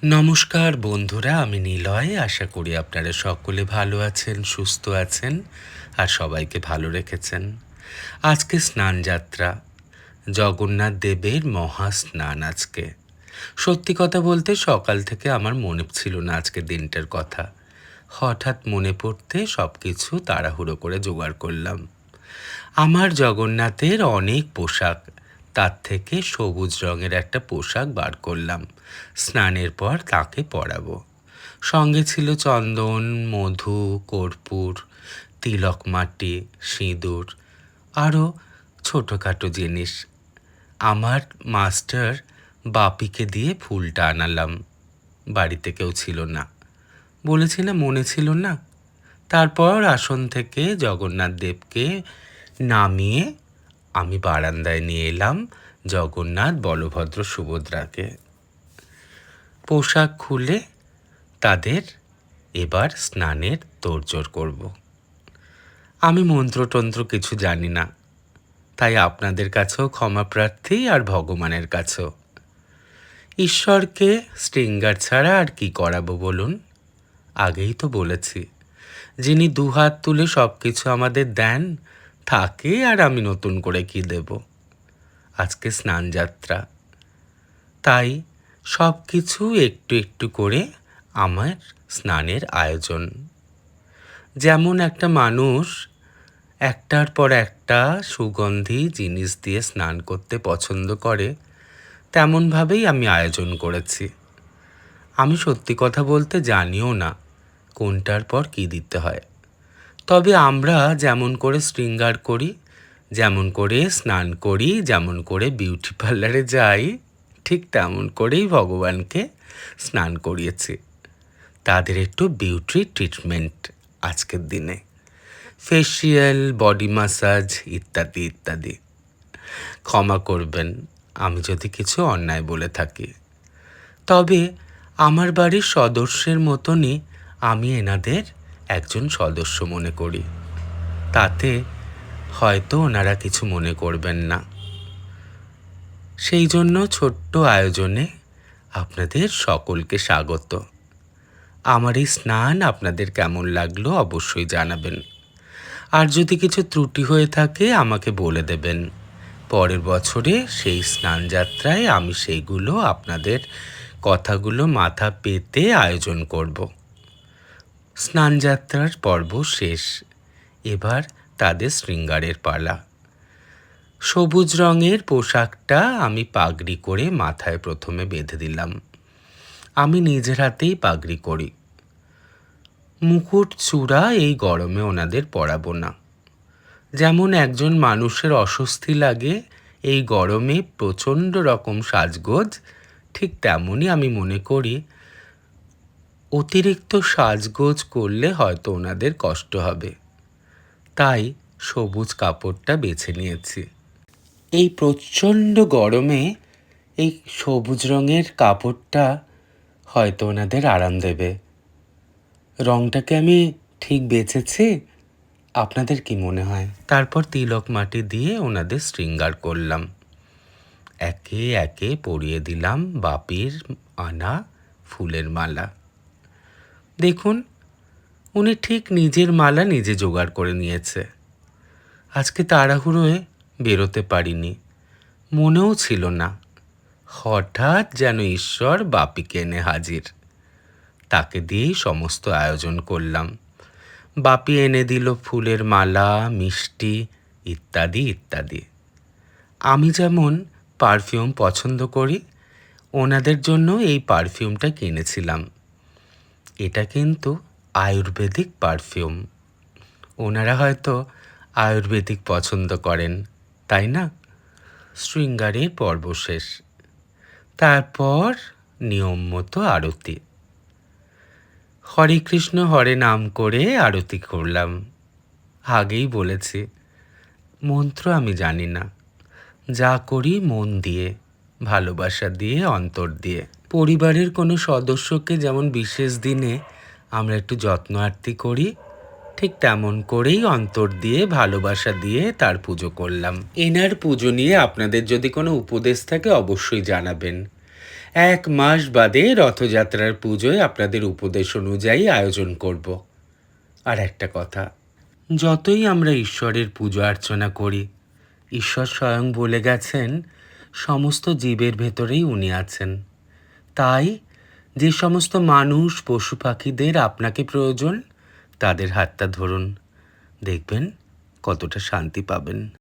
নমস্কার বন্ধুরা, আমি নিলয়। আশা করি আপনারা সকলে ভালো আছেন, সুস্থ আছেন আর সবাইকে ভালো রেখেছেন। আজকে স্নানযাত্রা, জগন্নাথ দেবের মহাস্নান আজকে। সত্যি কথা বলতে সকাল থেকে আমার মনে ছিল না আজকে দিনটার কথা। হঠাৎ মনে পড়তে সব কিছু তাড়াহুড়ো করে জোগাড় করলাম। আমার জগন্নাথের অনেক পোশাক, তার থেকে সবুজ রঙের একটা পোশাক বার করলাম। স্নানের পর তাকে পরাবো। সঙ্গে ছিল চন্দন, মধু, কর্পূর, তিলক মাটি, সিঁদুর, আরও ছোটোখাটো জিনিস। আমার মাস্টার বাপিকে দিয়ে ফুলটা আনালাম। বাড়িতে কেউ ছিল না, বলেছি না মনে ছিল না। তারপর আসন থেকে জগন্নাথ দেবকে নামিয়ে আমি বারান্দায় নিয়ে এলাম জগন্নাথ, বলভদ্র, সুভদ্রাকে। পোশাক খুলে তাদের এবার স্নানের তোড়জোড় করব। আমি মন্ত্রতন্ত্র কিছু জানি না, তাই আপনাদের কাছেও ক্ষমা প্রার্থী আর ভগবানের কাছেও। ঈশ্বরকে স্ট্রিঙ্গার ছাড়া আর কি করাবো বলুন? আগেই তো বলেছি, যিনি দুহাত তুলে সব কিছু আমাদের দেন তাকে আর আমি নতুন করে কি দেব। আজকে স্নানযাত্রা, তাই সব কিছু একটু একটু করে আমার স্নানের আয়োজন। যেমন একটা মানুষ একটার পর একটা সুগন্ধি জিনিস দিয়ে স্নান করতে পছন্দ করে, তেমনভাবেই আমি আয়োজন করেছি। আমি সত্যি কথা বলতে জানিও না কোনটার পর কী দিতে হয়। তবে আমরা যেমন করে শৃঙ্গার করি, যেমন করে স্নান করি, যেমন করে বিউটি পার্লারে যাই, ঠিক তেমন করেই ভগবানকে স্নান করিয়েছি। তাদের একটু বিউটি ট্রিটমেন্ট আজকের দিনে, ফেসিয়াল, বডি ম্যাসাজ ইত্যাদি ইত্যাদি। ক্ষমা করবেন আমি যদি কিছু অন্যায় বলে থাকি। তবে আমার বাড়ির সদস্যের মতনই আমি এনাদের একজন সদস্য মনে করি। তাতে হয়তো ওনারা কিছু মনে করবেন না। সেই জন্য ছোট্ট আয়োজনে আপনাদের সকলকে স্বাগত। আমার এই স্নান আপনাদের কেমন লাগলো অবশ্যই জানাবেন। আর যদি কিছু ত্রুটি হয়ে থাকে আমাকে বলে দেবেন। পরের বছরে সেই স্নানযাত্রায় আমি সেইগুলো আপনাদের কথাগুলো মাথা পেতে আয়োজন করব। স্নানযাত্রার পর্ব শেষ, এবার তাদের শৃঙ্গারের পালা। সবুজ রঙের পোশাকটা আমি পাগড়ি করে মাথায় প্রথমে বেঁধে দিলাম। আমি নিজের হাতেই পাগড়ি করি। মুকুট চূড়া এই গরমে ওনাদের পরাবো না। যেমন একজন মানুষের অস্বস্তি লাগে এই গরমে প্রচণ্ড রকম সাজগোজ, ঠিক তেমনই আমি মনে করি অতিরিক্ত সাজগোজ করলে হয়তো ওনাদের কষ্ট হবে। তাই সবুজ কাপড়টা বেছে নিয়েছি। এই প্রচণ্ড গরমে এই সবুজ রঙের কাপড়টা হয়তো ওনাদের আরাম দেবে। রঙটাকে আমি ঠিক বেছেছি? আপনাদের কি মনে হয়? তারপর তিলক মাটি দিয়ে ওনাদের শৃঙ্গার করলাম। একে একে পরিয়ে দিলাম বাপির আনা ফুলের মালা। দেখুন, উনি ঠিক নিজের মালা নিজে জোগাড় করে নিয়েছে। আজকে তাড়াহুড়োয় বেরোতে পারিনি, মনেও ছিল না। হঠাৎ যেন ঈশ্বর বাপিকে এনে হাজির। তাকে দিয়েই সমস্ত আয়োজন করলাম। বাপি এনে দিল ফুলের মালা, মিষ্টি ইত্যাদি ইত্যাদি। আমি যেমন পারফিউম পছন্দ করি, ওনাদের জন্য এই পারফিউমটা কিনেছিলাম। এটা কিন্তু আয়ুর্বেদিক পারফিউম। ওনারা হয়তো আয়ুর্বেদিক পছন্দ করেন, তাই না? শৃঙ্গারের পর্ব শেষ। তারপর নিয়ম মতো আরতি। হরে কৃষ্ণ হরে নাম করে আরতি করলাম। আগেই বলেছি, মন্ত্র আমি জানি না, যা করি মন দিয়ে, ভালোবাসা দিয়ে, অন্তর দিয়ে। পরিবারের কোনো সদস্যকে যেমন বিশেষ দিনে আমরা একটু যত্ন আরতি করি, ঠিক তেমন করেই অন্তর দিয়ে, ভালোবাসা দিয়ে তার পুজো করলাম। এনার পুজো নিয়ে আপনাদের যদি কোনো উপদেশ থাকে অবশ্যই জানাবেন। 1 মাস বাদে রথযাত্রার পুজোয় আপনাদের উপদেশ অনুযায়ী আয়োজন করব। আর একটা কথা, যতই আমরা ঈশ্বরের পুজো অর্চনা করি, ঈশ্বর স্বয়ং বলে গেছেন সমস্ত জীবের ভেতরেই উনি আছেন। তাই যে সমস্ত মানুষ পশু পাখিদের আপনাকে প্রয়োজন, তাদের হাতটা ধরুন, দেখবেন কতটা শান্তি পাবেন।